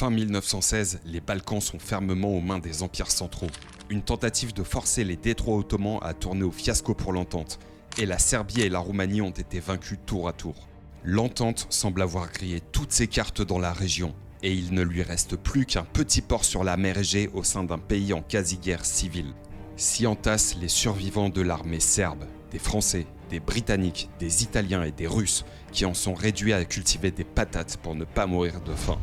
Fin 1916, les Balkans sont fermement aux mains des empires centraux. Une tentative de forcer les détroits ottomans a tourné au fiasco pour l'entente, et la Serbie et la Roumanie ont été vaincues tour à tour. L'entente semble avoir grillé toutes ses cartes dans la région, et il ne lui reste plus qu'un petit port sur la mer Égée au sein d'un pays en quasi-guerre civile. S'y entassent les survivants de l'armée serbe, des Français, des Britanniques, des Italiens et des Russes qui en sont réduits à cultiver des patates pour ne pas mourir de faim.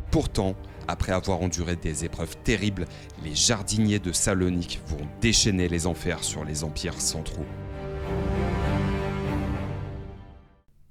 Pourtant, après avoir enduré des épreuves terribles, les jardiniers de Salonique vont déchaîner les enfers sur les empires centraux.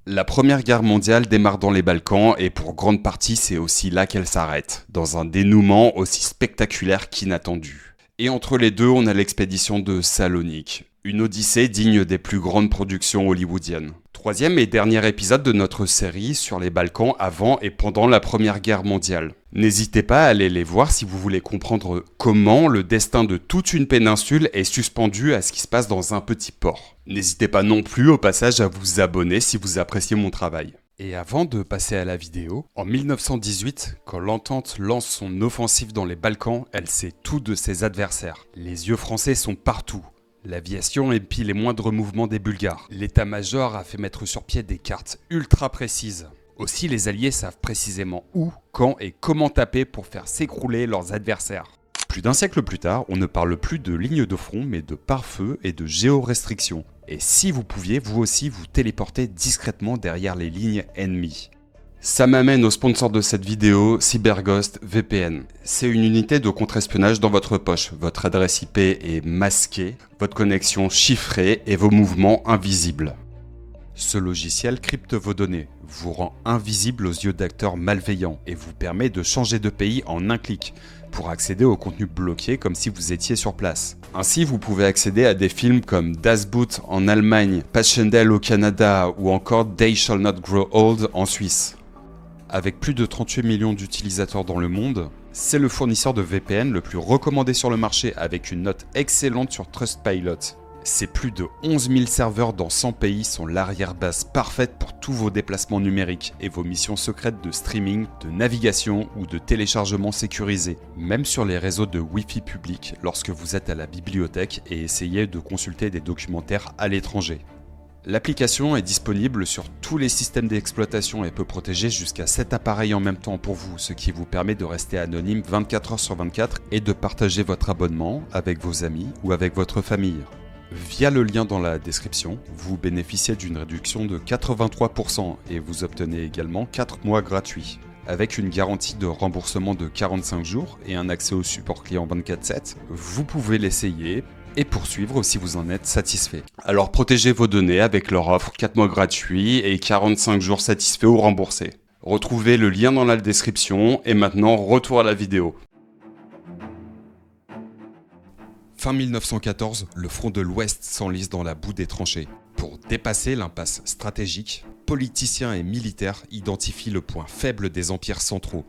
La Première Guerre mondiale démarre dans les Balkans et pour grande partie c'est aussi là qu'elle s'arrête, dans un dénouement aussi spectaculaire qu'inattendu. Et entre les deux, on a l'expédition de Salonique, une odyssée digne des plus grandes productions hollywoodiennes. Troisième et dernier épisode de notre série sur les Balkans avant et pendant la Première Guerre mondiale. N'hésitez pas à aller les voir si vous voulez comprendre comment le destin de toute une péninsule est suspendu à ce qui se passe dans un petit port. N'hésitez pas non plus au passage à vous abonner si vous appréciez mon travail. Et avant de passer à la vidéo, en 1918, quand l'Entente lance son offensive dans les Balkans, elle sait tout de ses adversaires. Les yeux français sont partout. L'aviation épie les moindres mouvements des Bulgares. L'état-major a fait mettre sur pied des cartes ultra précises. Aussi, les Alliés savent précisément où, quand et comment taper pour faire s'écrouler leurs adversaires. Plus d'un siècle plus tard, on ne parle plus de ligne de front, mais de pare-feu et de géorestriction. Et si vous pouviez, vous aussi, vous téléporter discrètement derrière les lignes ennemies. Ça m'amène au sponsor de cette vidéo, CyberGhost VPN. C'est une unité de contre-espionnage dans votre poche. Votre adresse IP est masquée, votre connexion chiffrée et vos mouvements invisibles. Ce logiciel crypte vos données, vous rend invisible aux yeux d'acteurs malveillants et vous permet de changer de pays en un clic pour accéder au contenu bloqué comme si vous étiez sur place. Ainsi, vous pouvez accéder à des films comme Das Boot en Allemagne, Passchendaele au Canada ou encore They Shall Not Grow Old en Suisse. Avec plus de 38 millions d'utilisateurs dans le monde, c'est le fournisseur de VPN le plus recommandé sur le marché avec une note excellente sur Trustpilot. Ses plus de 11 000 serveurs dans 100 pays sont l'arrière-base parfaite pour tous vos déplacements numériques et vos missions secrètes de streaming, de navigation ou de téléchargement sécurisé, même sur les réseaux de Wi-Fi public lorsque vous êtes à la bibliothèque et essayez de consulter des documentaires à l'étranger. L'application est disponible sur tous les systèmes d'exploitation et peut protéger jusqu'à 7 appareils en même temps pour vous, ce qui vous permet de rester anonyme 24 heures sur 24 et de partager votre abonnement avec vos amis ou avec votre famille. Via le lien dans la description, vous bénéficiez d'une réduction de 83% et vous obtenez également 4 mois gratuits. Avec une garantie de remboursement de 45 jours et un accès au support client 24/7, vous pouvez l'essayer et poursuivre si vous en êtes satisfait. Alors protégez vos données avec leur offre 4 mois gratuits et 45 jours satisfaits ou remboursés. Retrouvez le lien dans la description et maintenant retour à la vidéo. Fin 1914, le front de l'Ouest s'enlise dans la boue des tranchées. Pour dépasser l'impasse stratégique, politiciens et militaires identifient le point faible des empires centraux.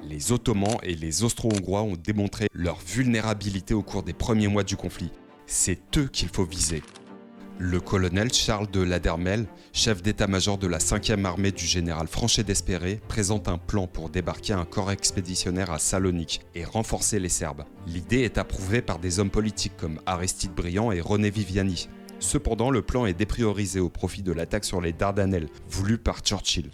Les Ottomans et les Austro-Hongrois ont démontré leur vulnérabilité au cours des premiers mois du conflit. C'est eux qu'il faut viser. Le colonel Charles de Ladermel, chef d'état-major de la 5e armée du général Franchet d'Espéré, présente un plan pour débarquer un corps expéditionnaire à Salonique et renforcer les Serbes. L'idée est approuvée par des hommes politiques comme Aristide Briand et René Viviani. Cependant, le plan est dépriorisé au profit de l'attaque sur les Dardanelles, voulue par Churchill.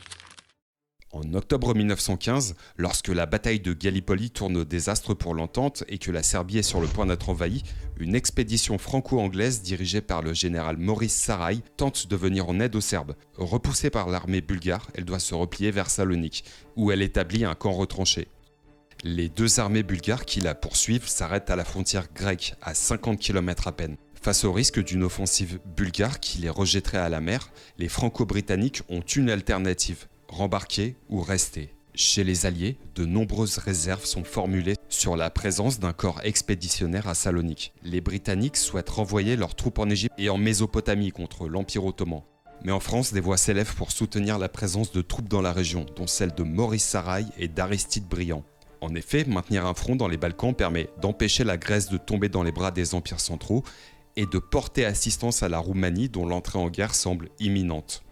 En octobre 1915, lorsque la bataille de Gallipoli tourne au désastre pour l'Entente et que la Serbie est sur le point d'être envahie, une expédition franco-anglaise dirigée par le général Maurice Sarraï tente de venir en aide aux Serbes. Repoussée par l'armée bulgare, elle doit se replier vers Salonique, où elle établit un camp retranché. Les deux armées bulgares qui la poursuivent s'arrêtent à la frontière grecque, à 50 km à peine. Face au risque d'une offensive bulgare qui les rejetterait à la mer, les Franco-Britanniques ont une alternative. Rembarquer ou rester. Chez les Alliés, de nombreuses réserves sont formulées sur la présence d'un corps expéditionnaire à Salonique. Les Britanniques souhaitent renvoyer leurs troupes en Égypte et en Mésopotamie contre l'Empire ottoman. Mais en France, des voix s'élèvent pour soutenir la présence de troupes dans la région, dont celle de Maurice Sarraï et d'Aristide Briand. En effet, maintenir un front dans les Balkans permet d'empêcher la Grèce de tomber dans les bras des empires centraux et de porter assistance à la Roumanie dont l'entrée en guerre semble imminente.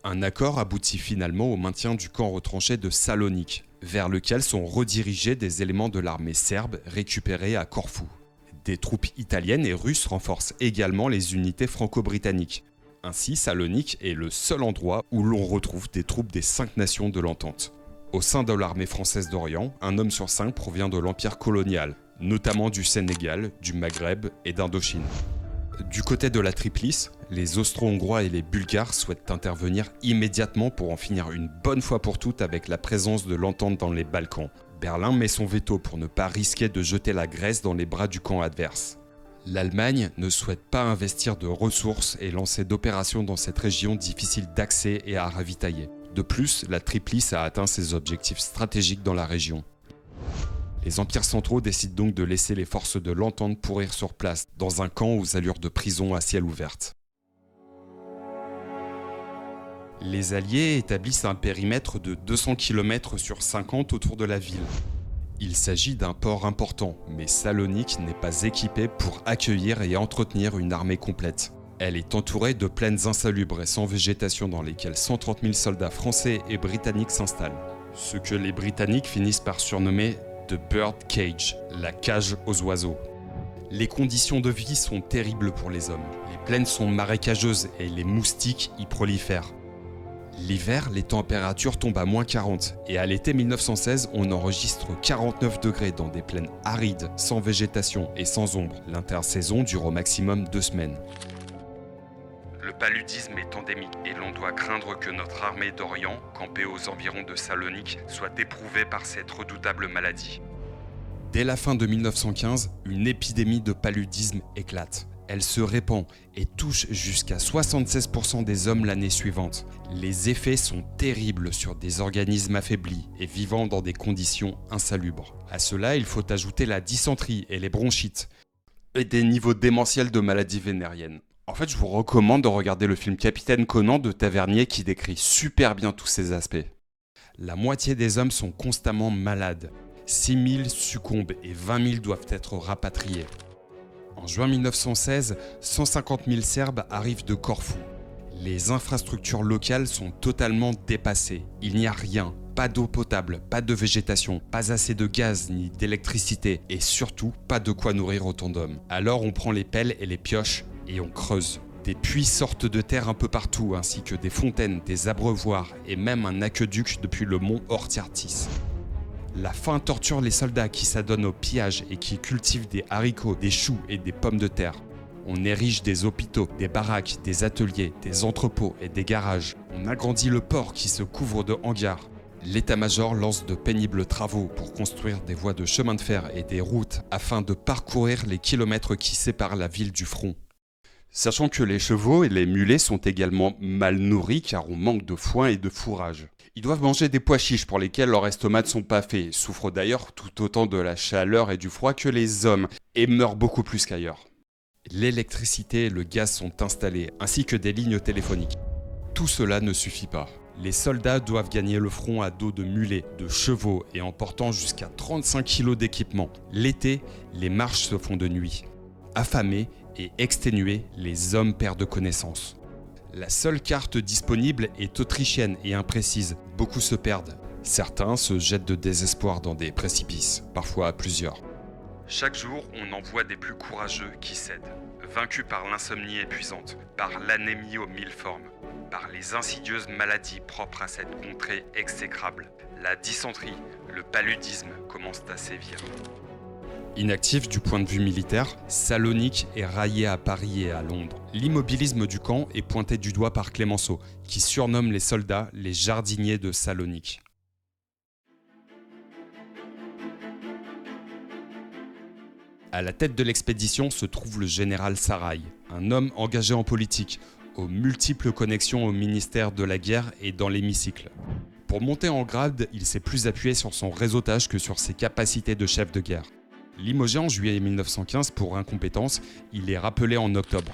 Un accord aboutit finalement au maintien du camp retranché de Salonique. vers lequel sont redirigés des éléments de l'armée serbe récupérés à Corfou. Des troupes italiennes et russes renforcent également les unités franco-britanniques. Ainsi, Salonique est le seul endroit où l'on retrouve des troupes des 5 nations de l'entente. Au sein de l'armée française d'Orient, un homme sur 5 provient de l'empire colonial, notamment du Sénégal, du Maghreb et d'Indochine. Du côté de la Triplice, les Austro-Hongrois et les Bulgares souhaitent intervenir immédiatement pour en finir une bonne fois pour toutes avec la présence de l'entente dans les Balkans. Berlin met son veto pour ne pas risquer de jeter la Grèce dans les bras du camp adverse. L'Allemagne ne souhaite pas investir de ressources et lancer d'opérations dans cette région difficile d'accès et à ravitailler. De plus, la Triplice a atteint ses objectifs stratégiques dans la région. Les empires centraux décident donc de laisser les forces de l'entente pourrir sur place, dans un camp aux allures de prison à ciel ouvert. Les Alliés établissent un périmètre de 200 km sur 50 autour de la ville. Il s'agit d'un port important, mais Salonique n'est pas équipée pour accueillir et entretenir une armée complète. Elle est entourée de plaines insalubres et sans végétation dans lesquelles 130 000 soldats français et britanniques s'installent. Ce que les Britanniques finissent par surnommer « The Bird Cage », la cage aux oiseaux. Les conditions de vie sont terribles pour les hommes. Les plaines sont marécageuses et les moustiques y prolifèrent. L'hiver, les températures tombent à moins 40 et à l'été 1916, on enregistre 49 degrés dans des plaines arides, sans végétation et sans ombre. L'intersaison dure au maximum 2 semaines. Le paludisme est endémique et l'on doit craindre que notre armée d'Orient, campée aux environs de Salonique, soit éprouvée par cette redoutable maladie. Dès la fin de 1915, une épidémie de paludisme éclate. Elle se répand et touche jusqu'à 76% des hommes l'année suivante. Les effets sont terribles sur des organismes affaiblis et vivant dans des conditions insalubres. À cela, il faut ajouter la dysenterie et les bronchites. Et des niveaux démentiels de maladies vénériennes. En fait, je vous recommande de regarder le film Capitaine Conan de Tavernier qui décrit super bien tous ces aspects. La moitié des hommes sont constamment malades. 6 000 succombent et 20 000 doivent être rapatriés. En juin 1916, 150 000 Serbes arrivent de Corfou. Les infrastructures locales sont totalement dépassées. Il n'y a rien, pas d'eau potable, pas de végétation, pas assez de gaz ni d'électricité et surtout pas de quoi nourrir autant d'hommes. Alors on prend les pelles et les pioches et on creuse. Des puits sortent de terre un peu partout ainsi que des fontaines, des abreuvoirs et même un aqueduc depuis le mont Ortiartis. La faim torture les soldats qui s'adonnent au pillage et qui cultivent des haricots, des choux et des pommes de terre. On érige des hôpitaux, des baraques, des ateliers, des entrepôts et des garages. On agrandit le port qui se couvre de hangars. L'état-major lance de pénibles travaux pour construire des voies de chemin de fer et des routes afin de parcourir les kilomètres qui séparent la ville du front. Sachant que les chevaux et les mulets sont également mal nourris car on manque de foin et de fourrage. Ils doivent manger des pois chiches pour lesquels leurs estomacs ne sont pas faits, souffrent d'ailleurs tout autant de la chaleur et du froid que les hommes, et meurent beaucoup plus qu'ailleurs. L'électricité et le gaz sont installés, ainsi que des lignes téléphoniques. Tout cela ne suffit pas. Les soldats doivent gagner le front à dos de mulets, de chevaux et en portant jusqu'à 35 kg d'équipement. L'été, les marches se font de nuit. Affamés et exténués, les hommes perdent connaissance. La seule carte disponible est autrichienne et imprécise. Beaucoup se perdent. Certains se jettent de désespoir dans des précipices, parfois à plusieurs. Chaque jour, on en voit des plus courageux qui cèdent, vaincus par l'insomnie épuisante, par l'anémie aux 1000 formes, par les insidieuses maladies propres à cette contrée exécrable. La dysenterie, le paludisme commencent à sévir. Inactif du point de vue militaire, Salonique est raillé à Paris et à Londres. L'immobilisme du camp est pointé du doigt par Clémenceau, qui surnomme les soldats les jardiniers de Salonique. À la tête de l'expédition se trouve le général Saraï, un homme engagé en politique, aux multiples connexions au ministère de la Guerre et dans l'hémicycle. Pour monter en grade, il s'est plus appuyé sur son réseautage que sur ses capacités de chef de guerre. Limogé en juillet 1915 pour incompétence, il est rappelé en octobre.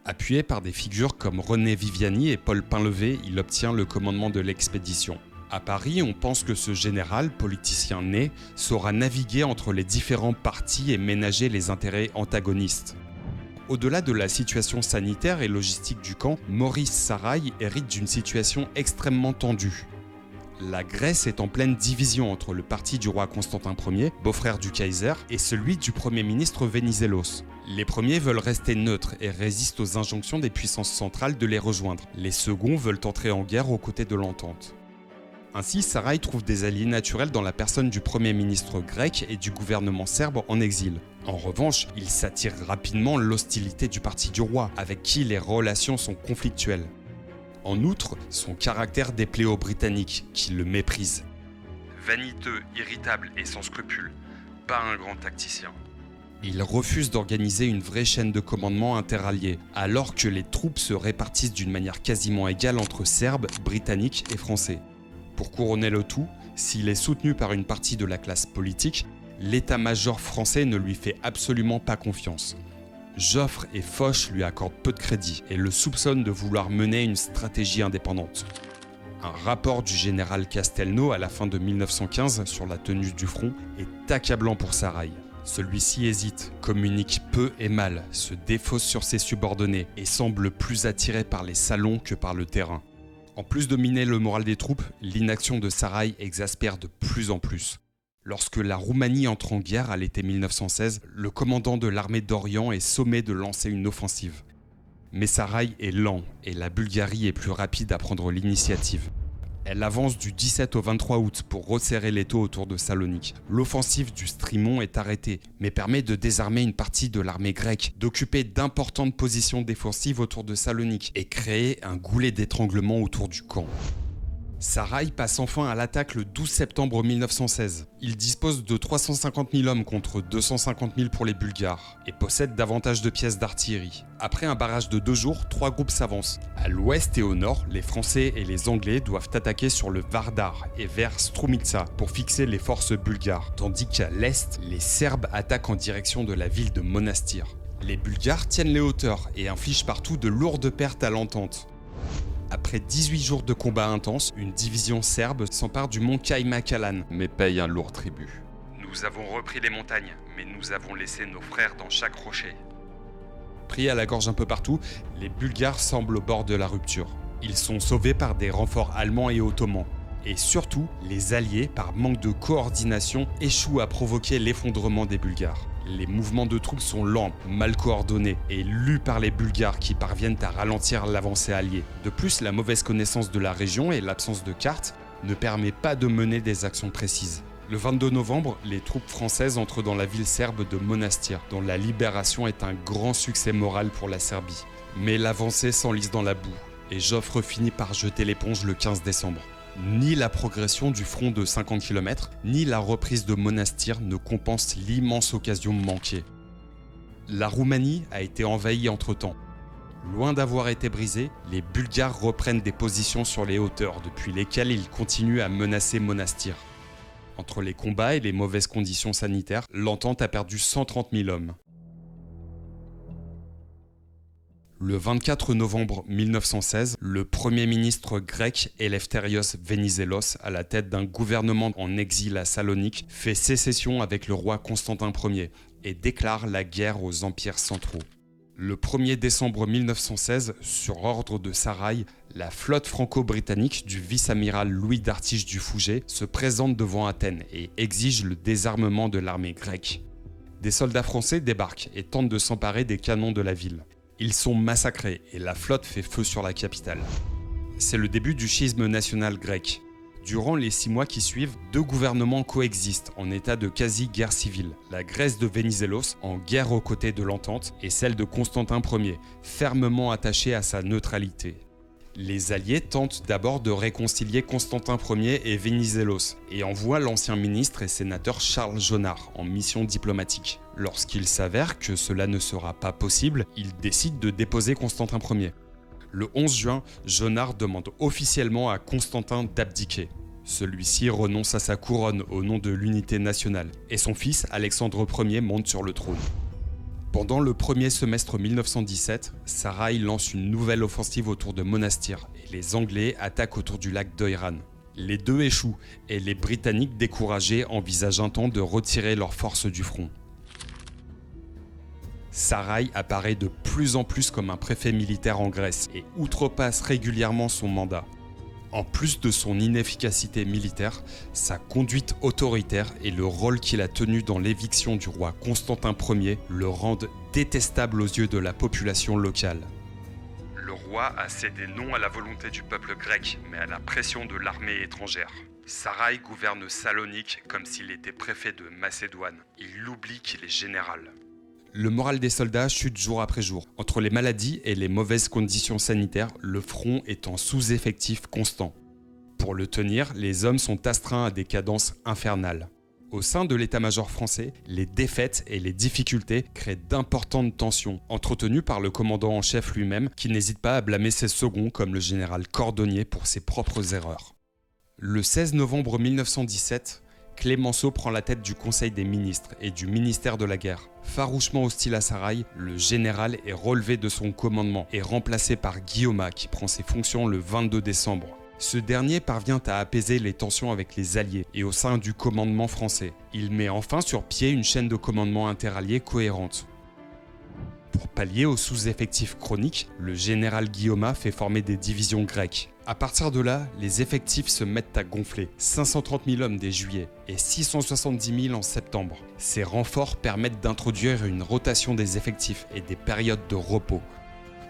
Appuyé par des figures comme René Viviani et Paul Painlevé, il obtient le commandement de l'expédition. À Paris, on pense que ce général, politicien né, saura naviguer entre les différents partis et ménager les intérêts antagonistes. Au-delà de la situation sanitaire et logistique du camp, Maurice Saraï hérite d'une situation extrêmement tendue. La Grèce est en pleine division entre le parti du roi Constantin Ier, beau-frère du Kaiser, et celui du premier ministre Venizelos. Les premiers veulent rester neutres et résistent aux injonctions des puissances centrales de les rejoindre. Les seconds veulent entrer en guerre aux côtés de l'entente. Ainsi, Sarai trouve des alliés naturels dans la personne du premier ministre grec et du gouvernement serbe en exil. En revanche, il s'attire rapidement l'hostilité du parti du roi, avec qui les relations sont conflictuelles. En outre, son caractère déplaît aux Britanniques, qui le méprisent. Vaniteux, irritable et sans scrupules, pas un grand tacticien. Il refuse d'organiser une vraie chaîne de commandement interalliée, alors que les troupes se répartissent d'une manière quasiment égale entre Serbes, Britanniques et Français. Pour couronner le tout, s'il est soutenu par une partie de la classe politique, l'état-major français ne lui fait absolument pas confiance. Joffre et Foch lui accordent peu de crédit et le soupçonnent de vouloir mener une stratégie indépendante. Un rapport du général Castelnau à la fin de 1915 sur la tenue du front est accablant pour Sarai. Celui-ci hésite, communique peu et mal, se défausse sur ses subordonnés et semble plus attiré par les salons que par le terrain. En plus de miner le moral des troupes, l'inaction de Sarai exaspère de plus en plus. Lorsque la Roumanie entre en guerre à l'été 1916, le commandant de l'armée d'Orient est sommé de lancer une offensive. Mais Sarai est lent et la Bulgarie est plus rapide à prendre l'initiative. Elle avance du 17 au 23 août pour resserrer l'étau autour de Salonique. L'offensive du Strimon est arrêtée, mais permet de désarmer une partie de l'armée grecque, d'occuper d'importantes positions défensives autour de Salonique et créer un goulet d'étranglement autour du camp. Sarai passe enfin à l'attaque le 12 septembre 1916. Il dispose de 350 000 hommes contre 250 000 pour les Bulgares et possède davantage de pièces d'artillerie. Après un barrage de 2 jours, 3 groupes s'avancent. À l'ouest et au nord, les Français et les Anglais doivent attaquer sur le Vardar et vers Strumitsa pour fixer les forces bulgares, tandis qu'à l'est, les Serbes attaquent en direction de la ville de Monastir. Les Bulgares tiennent les hauteurs et infligent partout de lourdes pertes à l'entente. Après 18 jours de combats intenses, une division serbe s'empare du mont Kaimakalan, mais paye un lourd tribut. Nous avons repris les montagnes, mais nous avons laissé nos frères dans chaque rocher. Pris à la gorge un peu partout, les Bulgares semblent au bord de la rupture. Ils sont sauvés par des renforts allemands et ottomans. Et surtout, les Alliés, par manque de coordination, échouent à provoquer l'effondrement des Bulgares. Les mouvements de troupes sont lents, mal coordonnés et lus par les Bulgares qui parviennent à ralentir l'avancée alliée. De plus, la mauvaise connaissance de la région et l'absence de carte ne permet pas de mener des actions précises. Le 22 novembre, les troupes françaises entrent dans la ville serbe de Monastir, dont la libération est un grand succès moral pour la Serbie. Mais l'avancée s'enlise dans la boue et Joffre finit par jeter l'éponge le 15 décembre. Ni la progression du front de 50 km, ni la reprise de Monastir ne compensent l'immense occasion manquée. La Roumanie a été envahie entre-temps. Loin d'avoir été brisée, les Bulgares reprennent des positions sur les hauteurs depuis lesquelles ils continuent à menacer Monastir. Entre les combats et les mauvaises conditions sanitaires, l'entente a perdu 130 000 hommes. Le 24 novembre 1916, le premier ministre grec Elefthérios Venizelos, à la tête d'un gouvernement en exil à Salonique, fait sécession avec le roi Constantin Ier et déclare la guerre aux empires centraux. Le 1er décembre 1916, sur ordre de Sarai, la flotte franco-britannique du vice-amiral Louis d'Artiche du Fouget se présente devant Athènes et exige le désarmement de l'armée grecque. Des soldats français débarquent et tentent de s'emparer des canons de la ville. Ils sont massacrés et la flotte fait feu sur la capitale. C'est le début du schisme national grec. Durant les 6 mois qui suivent, 2 gouvernements coexistent en état de quasi-guerre civile. La Grèce de Venizelos, en guerre aux côtés de l'Entente, et celle de Constantin Ier, fermement attachée à sa neutralité. Les Alliés tentent d'abord de réconcilier Constantin Ier et Venizelos et envoient l'ancien ministre et sénateur Charles Jonard en mission diplomatique. Lorsqu'il s'avère que cela ne sera pas possible, ils décident de déposer Constantin Ier. Le 11 juin, Jonard demande officiellement à Constantin d'abdiquer. Celui-ci renonce à sa couronne au nom de l'unité nationale et son fils Alexandre Ier monte sur le trône. Pendant le premier semestre 1917, Sarai lance une nouvelle offensive autour de Monastir et les Anglais attaquent autour du lac d'Oiran. Les 2 échouent et les Britanniques découragés envisagent un temps de retirer leurs forces du front. Sarai apparaît de plus en plus comme un préfet militaire en Grèce et outrepasse régulièrement son mandat. En plus de son inefficacité militaire, sa conduite autoritaire et le rôle qu'il a tenu dans l'éviction du roi Constantin Ier le rendent détestable aux yeux de la population locale. Le roi a cédé non à la volonté du peuple grec, mais à la pression de l'armée étrangère. Sarai gouverne Salonique comme s'il était préfet de Macédoine. Il oublie qu'il est général. Le moral des soldats chute jour après jour. Entre les maladies et les mauvaises conditions sanitaires, le front est en sous-effectif constant. Pour le tenir, les hommes sont astreints à des cadences infernales. Au sein de l'état-major français, les défaites et les difficultés créent d'importantes tensions, entretenues par le commandant en chef lui-même, qui n'hésite pas à blâmer ses seconds comme le général Cordonnier pour ses propres erreurs. Le 16 novembre 1917, Clémenceau prend la tête du Conseil des ministres et du ministère de la guerre. Farouchement hostile à Sarai, le général est relevé de son commandement et remplacé par Guillaumat qui prend ses fonctions le 22 décembre. Ce dernier parvient à apaiser les tensions avec les Alliés et au sein du commandement français. Il met enfin sur pied une chaîne de commandement interalliés cohérente. Pour pallier au sous-effectif chronique, le général Guillaumat fait former des divisions grecques. À partir de là, les effectifs se mettent à gonfler. 530 000 hommes dès juillet et 670 000 en septembre. Ces renforts permettent d'introduire une rotation des effectifs et des périodes de repos.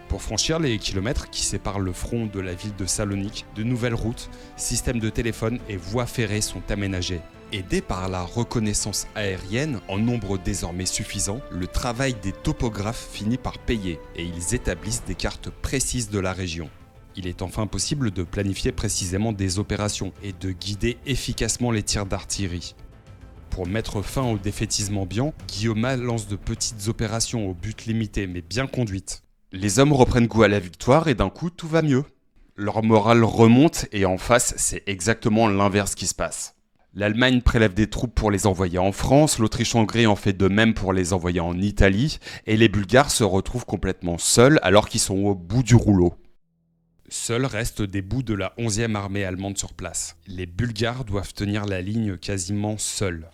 Pour franchir les kilomètres qui séparent le front de la ville de Salonique, de nouvelles routes, systèmes de téléphone et voies ferrées sont aménagés. Aidés par la reconnaissance aérienne, en nombre désormais suffisant, le travail des topographes finit par payer et ils établissent des cartes précises de la région. Il est enfin possible de planifier précisément des opérations et de guider efficacement les tirs d'artillerie. Pour mettre fin au défaitisme ambiant, Guillaumat lance de petites opérations au but limité mais bien conduites. Les hommes reprennent goût à la victoire et d'un coup tout va mieux. Leur morale remonte et en face, c'est exactement l'inverse qui se passe. L'Allemagne prélève des troupes pour les envoyer en France, l'Autriche-Hongrie en fait de même pour les envoyer en Italie, et les Bulgares se retrouvent complètement seuls alors qu'ils sont au bout du rouleau. Seuls restent des bouts de la 11e armée allemande sur place. Les Bulgares doivent tenir la ligne quasiment seuls.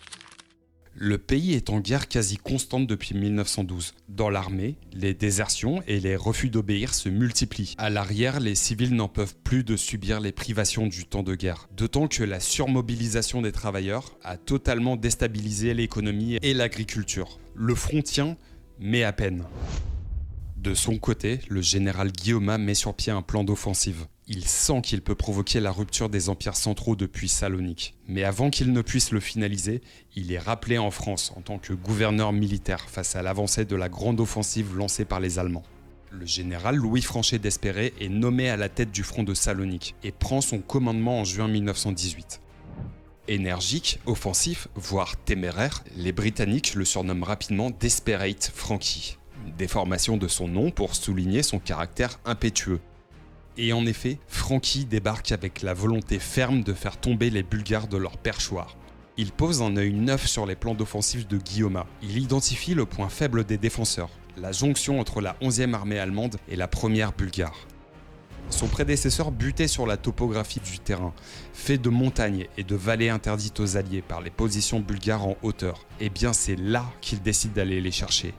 Le pays est en guerre quasi constante depuis 1912. Dans l'armée, les désertions et les refus d'obéir se multiplient. À l'arrière, les civils n'en peuvent plus de subir les privations du temps de guerre. D'autant que la surmobilisation des travailleurs a totalement déstabilisé l'économie et l'agriculture. Le front tient, mais à peine. De son côté, le général Guillaumat met sur pied un plan d'offensive. Il sent qu'il peut provoquer la rupture des empires centraux depuis Salonique. Mais avant qu'il ne puisse le finaliser, il est rappelé en France en tant que gouverneur militaire face à l'avancée de la grande offensive lancée par les Allemands. Le général Louis Franchet d'Espéré est nommé à la tête du front de Salonique et prend son commandement en juin 1918. Énergique, offensif, voire téméraire, les Britanniques le surnomment rapidement Desperate Frankie. Une déformation de son nom pour souligner son caractère impétueux. Et en effet, Frankie débarque avec la volonté ferme de faire tomber les Bulgares de leur perchoir. Il pose un œil neuf sur les plans d'offensive de Guillaumat. Il identifie le point faible des défenseurs, la jonction entre la 11e armée allemande et la 1re bulgare. Son prédécesseur butait sur la topographie du terrain, fait de montagnes et de vallées interdites aux Alliés par les positions bulgares en hauteur. Et bien c'est là qu'il décide d'aller les chercher.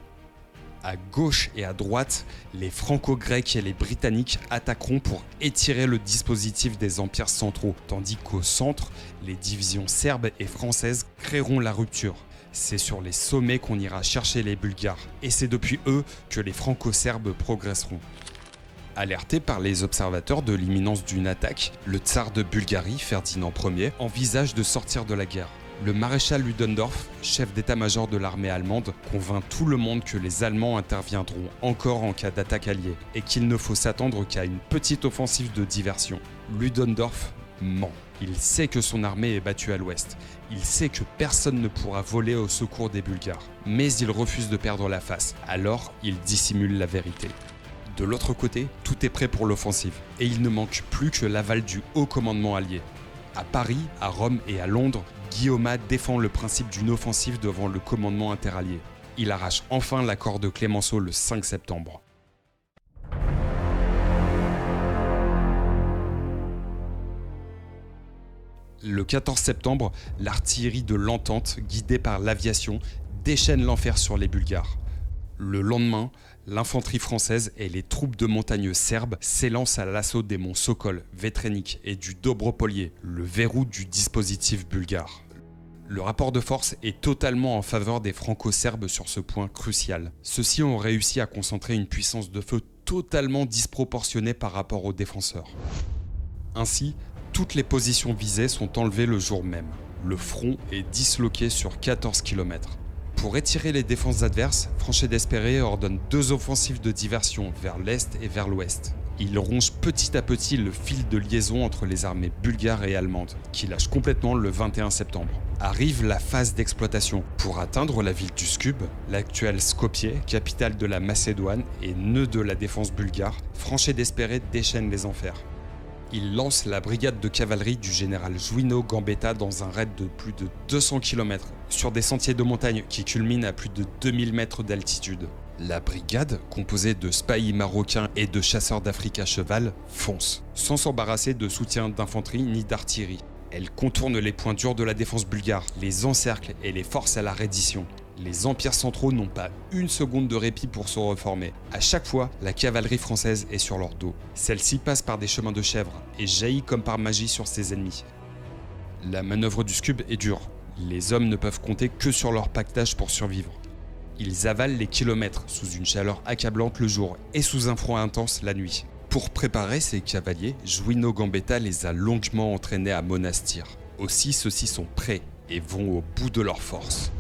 À gauche et à droite, les Franco-Grecs et les Britanniques attaqueront pour étirer le dispositif des empires centraux, tandis qu'au centre, les divisions serbes et françaises créeront la rupture. C'est sur les sommets qu'on ira chercher les Bulgares, et c'est depuis eux que les Franco-Serbes progresseront. Alerté par les observateurs de l'imminence d'une attaque, le tsar de Bulgarie, Ferdinand Ier, envisage de sortir de la guerre. Le maréchal Ludendorff, chef d'état-major de l'armée allemande, convainc tout le monde que les Allemands interviendront encore en cas d'attaque alliée et qu'il ne faut s'attendre qu'à une petite offensive de diversion. Ludendorff ment. Il sait que son armée est battue à l'ouest. Il sait que personne ne pourra voler au secours des Bulgares. Mais il refuse de perdre la face. Alors, il dissimule la vérité. De l'autre côté, tout est prêt pour l'offensive. Et il ne manque plus que l'aval du haut commandement allié. À Paris, à Rome et à Londres, Guillaumat défend le principe d'une offensive devant le commandement interallié. Il arrache enfin l'accord de Clémenceau le 5 septembre. Le 14 septembre, l'artillerie de l'Entente, guidée par l'aviation, déchaîne l'enfer sur les Bulgares. Le lendemain, l'infanterie française et les troupes de montagne serbes s'élancent à l'assaut des monts Sokol, Vetrenik et du Dobropolije, le verrou du dispositif bulgare. Le rapport de force est totalement en faveur des franco-serbes sur ce point crucial. Ceux-ci ont réussi à concentrer une puissance de feu totalement disproportionnée par rapport aux défenseurs. Ainsi, toutes les positions visées sont enlevées le jour même. Le front est disloqué sur 14 km. Pour étirer les défenses adverses, Franchet d'Espéré ordonne 2 offensives de diversion vers l'est et vers l'ouest. Il ronge petit à petit le fil de liaison entre les armées bulgares et allemandes, qui lâchent complètement le 21 septembre. Arrive la phase d'exploitation. Pour atteindre la ville du Skub, l'actuelle Skopje, capitale de la Macédoine et nœud de la défense bulgare, Franchet d'Espéré déchaîne les enfers. Il lance la brigade de cavalerie du général Juino Gambetta dans un raid de plus de 200 km sur des sentiers de montagne qui culminent à plus de 2000 mètres d'altitude. La brigade, composée de spahis marocains et de chasseurs d'Afrique à cheval, fonce, sans s'embarrasser de soutien d'infanterie ni d'artillerie. Elle contourne les points durs de la défense bulgare, les encercle et les force à la reddition. Les empires centraux n'ont pas une seconde de répit pour se reformer. À chaque fois, la cavalerie française est sur leur dos. Celle-ci passe par des chemins de chèvre et jaillit comme par magie sur ses ennemis. La manœuvre du Skub est dure. Les hommes ne peuvent compter que sur leur pactage pour survivre. Ils avalent les kilomètres sous une chaleur accablante le jour et sous un froid intense la nuit. Pour préparer ces cavaliers, Juino Gambetta les a longuement entraînés à Monastir. Aussi, ceux-ci sont prêts et vont au bout de leur force.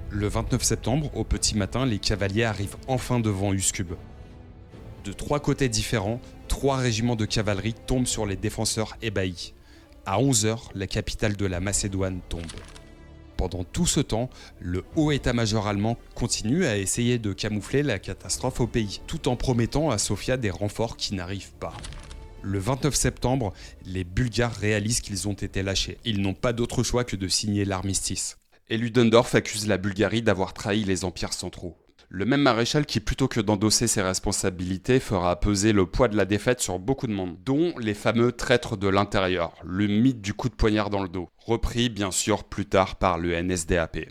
Le 29 septembre, au petit matin, les cavaliers arrivent enfin devant Uskub. De 3 côtés différents, 3 régiments de cavalerie tombent sur les défenseurs ébahis. À 11h, la capitale de la Macédoine tombe. Pendant tout ce temps, le haut état-major allemand continue à essayer de camoufler la catastrophe au pays, tout en promettant à Sofia des renforts qui n'arrivent pas. Le 29 septembre, les Bulgares réalisent qu'ils ont été lâchés. Ils n'ont pas d'autre choix que de signer l'armistice. Et Ludendorff accuse la Bulgarie d'avoir trahi les empires centraux. Le même maréchal qui, plutôt que d'endosser ses responsabilités, fera peser le poids de la défaite sur beaucoup de monde, dont les fameux traîtres de l'intérieur, le mythe du coup de poignard dans le dos, repris bien sûr plus tard par le NSDAP.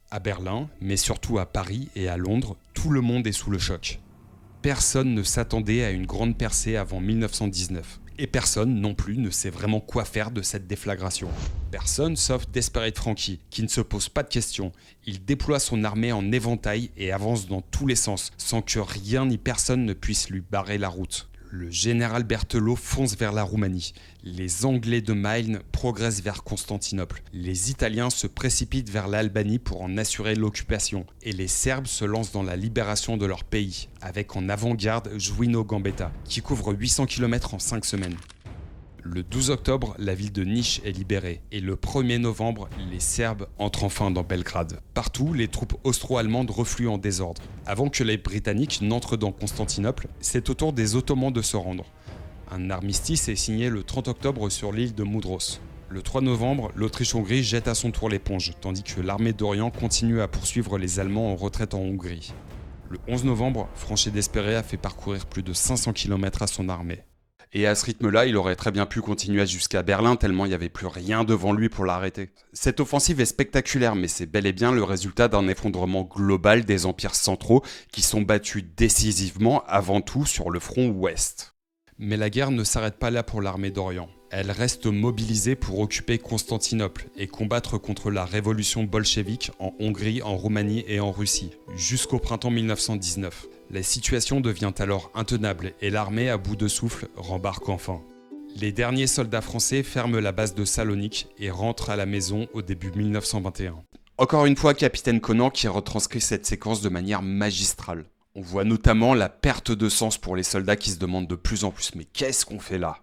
À Berlin, mais surtout à Paris et à Londres, tout le monde est sous le choc. Personne ne s'attendait à une grande percée avant 1919. Et personne non plus ne sait vraiment quoi faire de cette déflagration. Personne sauf Desperate Frankie, qui ne se pose pas de questions. Il déploie son armée en éventail et avance dans tous les sens, sans que rien ni personne ne puisse lui barrer la route. Le général Berthelot fonce vers la Roumanie. Les Anglais de Milne progressent vers Constantinople. Les Italiens se précipitent vers l'Albanie pour en assurer l'occupation. Et les Serbes se lancent dans la libération de leur pays, avec en avant-garde Juino Gambetta, qui couvre 800 km en 5 semaines. Le 12 octobre, la ville de Niš est libérée et le 1er novembre, les Serbes entrent enfin dans Belgrade. Partout, les troupes austro-allemandes refluent en désordre. Avant que les Britanniques n'entrent dans Constantinople, c'est au tour des Ottomans de se rendre. Un armistice est signé le 30 octobre sur l'île de Moudros. Le 3 novembre, l'Autriche-Hongrie jette à son tour l'éponge, tandis que l'armée d'Orient continue à poursuivre les Allemands en retraite en Hongrie. Le 11 novembre, Franchet d'Espéré a fait parcourir plus de 500 km à son armée. Et à ce rythme-là, il aurait très bien pu continuer jusqu'à Berlin, tellement il n'y avait plus rien devant lui pour l'arrêter. Cette offensive est spectaculaire, mais c'est bel et bien le résultat d'un effondrement global des empires centraux qui sont battus décisivement avant tout sur le front ouest. Mais la guerre ne s'arrête pas là pour l'armée d'Orient. Elle reste mobilisée pour occuper Constantinople et combattre contre la révolution bolchevique en Hongrie, en Roumanie et en Russie, jusqu'au printemps 1919. La situation devient alors intenable et l'armée, à bout de souffle, rembarque enfin. Les derniers soldats français ferment la base de Salonique et rentrent à la maison au début 1921. Encore une fois, Capitaine Conan qui retranscrit cette séquence de manière magistrale. On voit notamment la perte de sens pour les soldats qui se demandent de plus en plus « mais qu'est-ce qu'on fait là ?»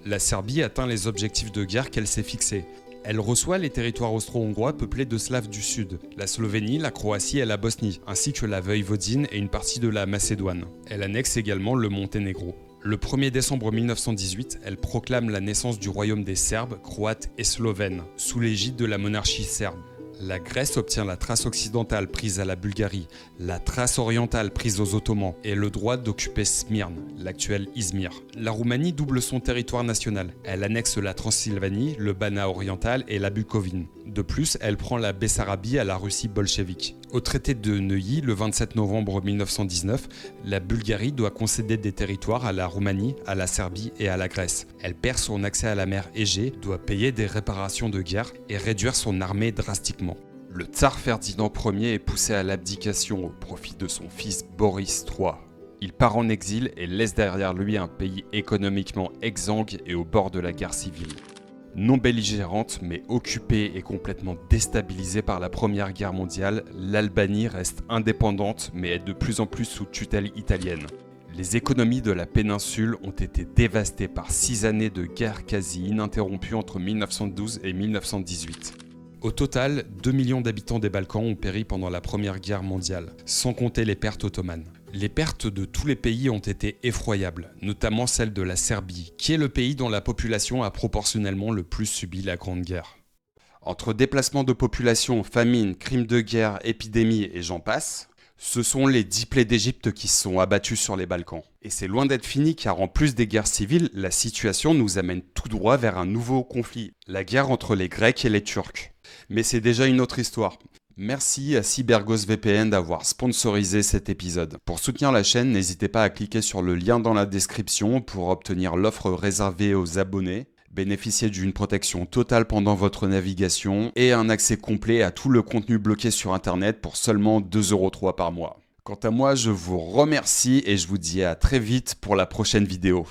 La Serbie atteint les objectifs de guerre qu'elle s'est fixés. Elle reçoit les territoires austro-hongrois peuplés de Slaves du Sud, la Slovénie, la Croatie et la Bosnie, ainsi que la Voïvodine et une partie de la Macédoine. Elle annexe également le Monténégro. Le 1er décembre 1918, elle proclame la naissance du royaume des Serbes, Croates et Slovènes, sous l'égide de la monarchie serbe. La Grèce obtient la Thrace occidentale prise à la Bulgarie, la Thrace orientale prise aux Ottomans et le droit d'occuper Smyrne, l'actuel Izmir. La Roumanie double son territoire national. Elle annexe la Transylvanie, le Banat oriental et la Bucovine. De plus, elle prend la Bessarabie à la Russie bolchevique. Au traité de Neuilly, le 27 novembre 1919, la Bulgarie doit concéder des territoires à la Roumanie, à la Serbie et à la Grèce. Elle perd son accès à la mer Égée, doit payer des réparations de guerre et réduire son armée drastiquement. Le tsar Ferdinand Ier est poussé à l'abdication au profit de son fils Boris III. Il part en exil et laisse derrière lui un pays économiquement exsangue et au bord de la guerre civile. Non belligérante, mais occupée et complètement déstabilisée par la Première Guerre mondiale, l'Albanie reste indépendante mais est de plus en plus sous tutelle italienne. Les économies de la péninsule ont été dévastées par 6 années de guerre quasi ininterrompue entre 1912 et 1918. Au total, 2 millions d'habitants des Balkans ont péri pendant la Première Guerre mondiale, sans compter les pertes ottomanes. Les pertes de tous les pays ont été effroyables, notamment celle de la Serbie, qui est le pays dont la population a proportionnellement le plus subi la Grande Guerre. Entre déplacements de population, famine, crimes de guerre, épidémies et j'en passe, ce sont les 10 plaies d'Égypte qui se sont abattues sur les Balkans. Et c'est loin d'être fini car en plus des guerres civiles, la situation nous amène tout droit vers un nouveau conflit, la guerre entre les Grecs et les Turcs. Mais c'est déjà une autre histoire. Merci à Cybergos VPN d'avoir sponsorisé cet épisode. Pour soutenir la chaîne, n'hésitez pas à cliquer sur le lien dans la description pour obtenir l'offre réservée aux abonnés, bénéficier d'une protection totale pendant votre navigation et un accès complet à tout le contenu bloqué sur internet pour seulement 2,03 € par mois. Quant à moi, je vous remercie et je vous dis à très vite pour la prochaine vidéo.